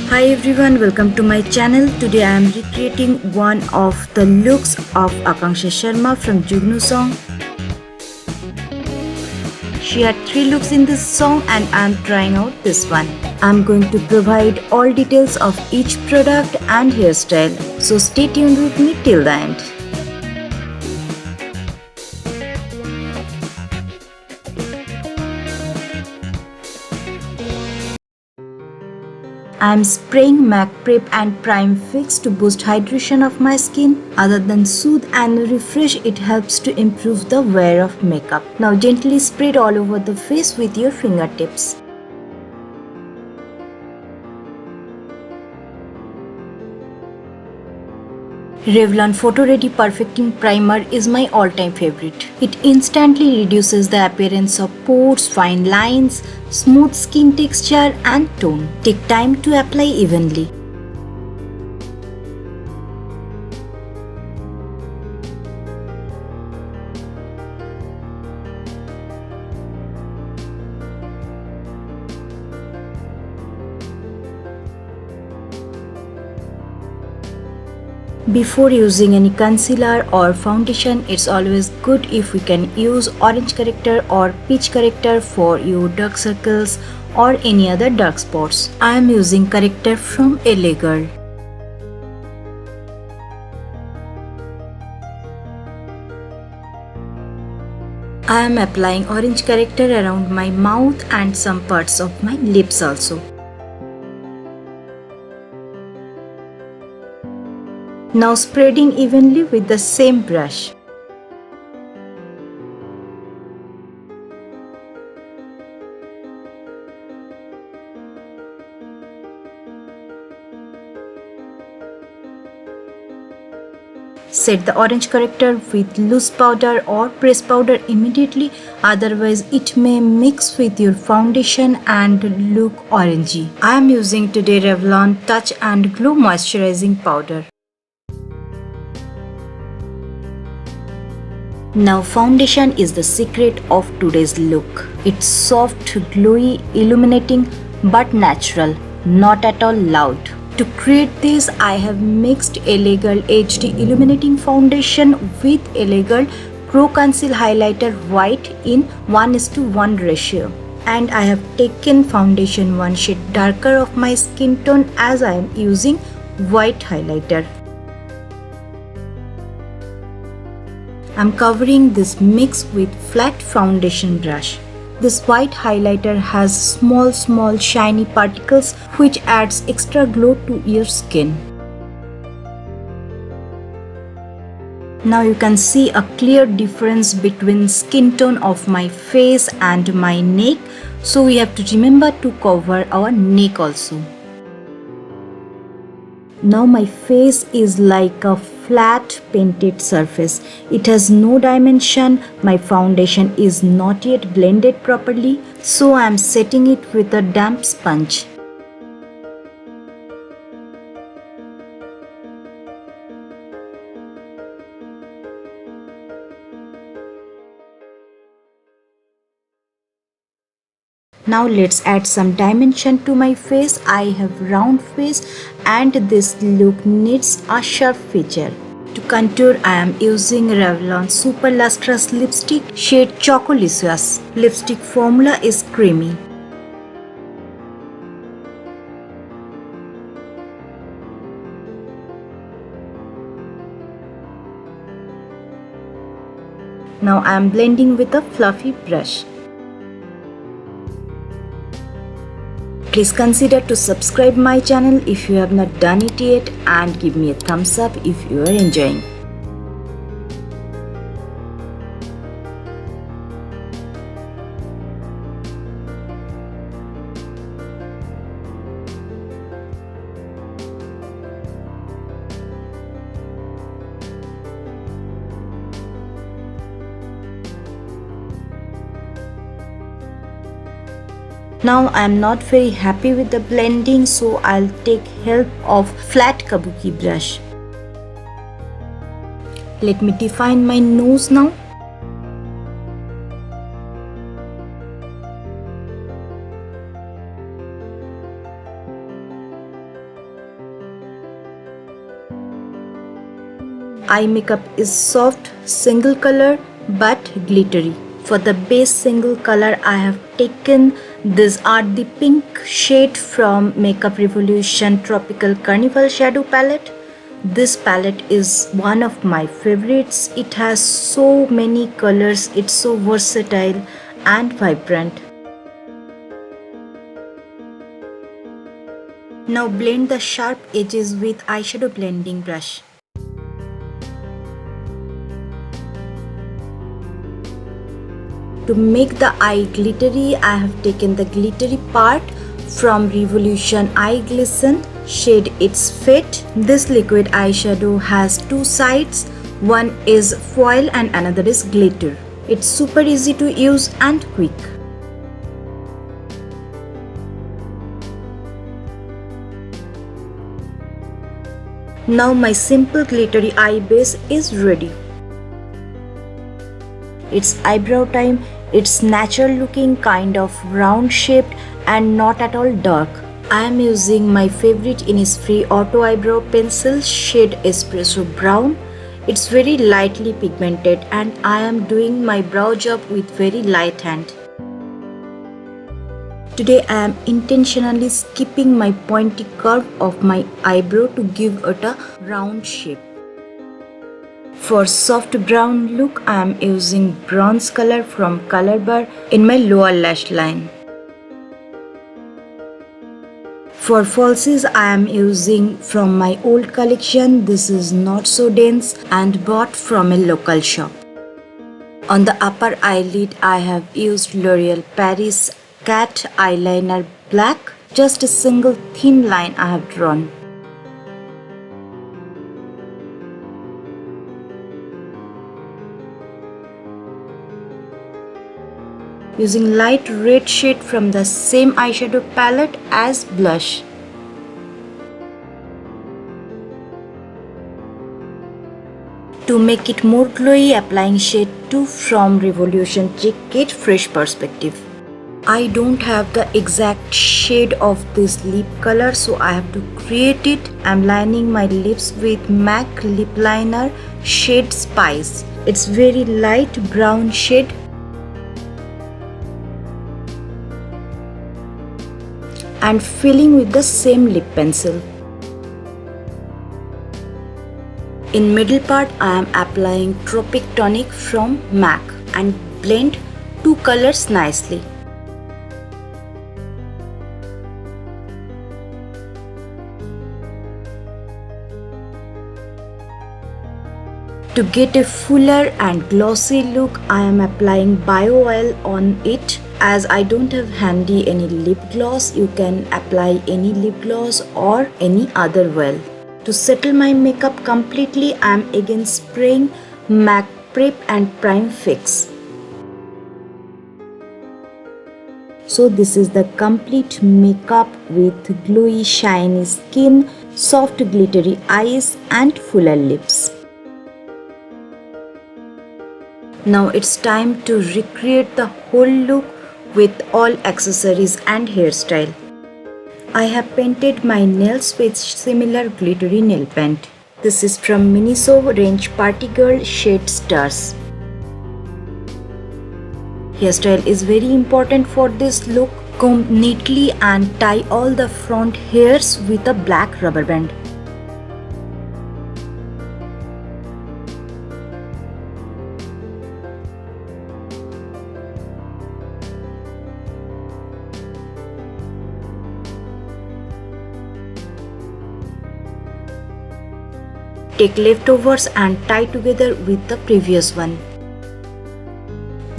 Hi everyone, welcome to my channel. Today I am recreating one of the looks of Akansha Sharma from JUGNU Song. She had 3 looks in this song and I am trying out this one. I am going to provide all details of each product and hairstyle. So stay tuned with me till the end. I am spraying MAC Prep and Prime Fix to boost hydration of my skin. Other than soothe and refresh, it helps to improve the wear of makeup. Now gently spray it all over the face with your fingertips. Revlon Photo Ready Perfecting Primer is my all-time favorite. It instantly reduces the appearance of pores, fine lines, smooth skin texture and tone. Take time to apply evenly. Before using any concealer or foundation, it's always good if we can use orange corrector or peach corrector for your dark circles or any other dark spots. I am using corrector from LA Girl. I am applying orange corrector around my mouth and some parts of my lips also. Now spreading evenly with the same brush. Set the orange corrector with loose powder or press powder immediately, otherwise it may mix with your foundation and look orangey. I am using today Revlon Touch and Glow Moisturizing Powder. Now foundation is the secret of today's look. It's soft, glowy, illuminating but natural, not at all loud. To create this, I have mixed LA Girl HD Illuminating Foundation with LA Girl Pro Conceal Highlighter White in 1:1 ratio. And I have taken foundation one shade darker of my skin tone as I am using white highlighter. I'm covering this mix with flat foundation brush. This white highlighter has small shiny particles which adds extra glow to your skin. Now you can see a clear difference between skin tone of my face and my neck, so we have to remember to cover our neck also. Now my face is like a flat painted surface. It has no dimension. My foundation is not yet blended properly, so I am setting it with a damp sponge. Now let's add some dimension to my face. I have round face and this look needs a sharp feature. To contour, I am using Revlon Super Lustrous Lipstick shade Chocolicious. Lipstick formula is creamy. Now I am blending with a fluffy brush. Please consider to subscribe my channel if you have not done it yet and give me a thumbs up if you are enjoying. Now I am not very happy with the blending, so I'll take help of flat kabuki brush. Let me define my nose now. eye makeup is soft, single color but glittery. For the base single color, I have taken these are the pink shade from Makeup Revolution Tropical Carnival Shadow Palette. This palette is one of my favorites. It has so many colors, it's so versatile and vibrant. Now blend the sharp edges with eyeshadow blending brush. To make the eye glittery, I have taken the glittery part from Revolution Eye Glisten shade It's Fit. This liquid eyeshadow has two sides. One is foil and another is glitter. It's super easy to use and quick. Now my simple glittery eye base is ready. It's eyebrow time. It's natural looking, kind of round shaped and not at all dark. I am using my favorite Innisfree Auto Eyebrow Pencil shade Espresso Brown. It's very lightly pigmented and I am doing my brow job with very light hand. Today I am intentionally skipping my pointy curve of my eyebrow to give it a round shape. For soft brown look, I am using bronze color from Color Bar in my lower lash line. For falsies, I am using from my old collection. This is not so dense and bought from a local shop. On the upper eyelid, I have used L'Oreal Paris Cat Eyeliner Black. Just a single thin line I have drawn. Using light red shade from the same eyeshadow palette as blush. To make it more glowy, applying shade 2 from Revolution Cheek Kit Fresh Perspective. I don't have the exact shade of this lip color, so I have to create it. I'm lining my lips with MAC lip liner shade Spice. It's very light brown shade. And filling with the same lip pencil. In middle part, I am applying Tropic Tonic from MAC and blend two colors nicely. To get a fuller and glossy look, I am applying bio oil on it. As I don't have handy any lip gloss, you can apply any lip gloss or any other oil. To settle my makeup completely, I am again spraying MAC Prep and Prime Fix. So this is the complete makeup with glowy shiny skin, soft glittery eyes and fuller lips. Now it's time to recreate the whole look with all accessories and hairstyle. I have painted my nails with similar glittery nail paint. This is from Miniso range Party Girl shade Stars. Hairstyle is very important for this look. Comb neatly and tie all the front hairs with a black rubber band. Take leftovers and tie together with the previous one.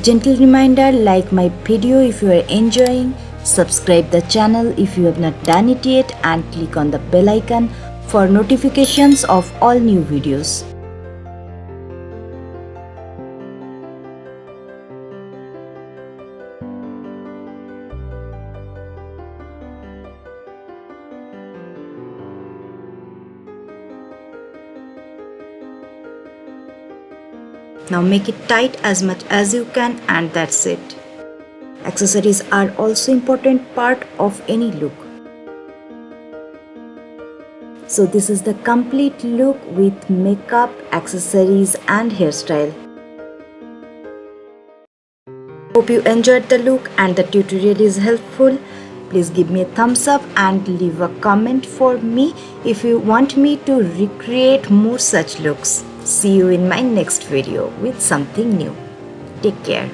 Gentle reminder, like my video if you are enjoying, subscribe the channel if you have not done it yet and click on the bell icon for notifications of all new videos. Now make it tight as much as you can and that's it. Accessories are also important part of any look. So this is the complete look with makeup, accessories and hairstyle. Hope you enjoyed the look and the tutorial is helpful. Please give me a thumbs up and leave a comment for me if you want me to recreate more such looks. See you in my next video with something new. Take care.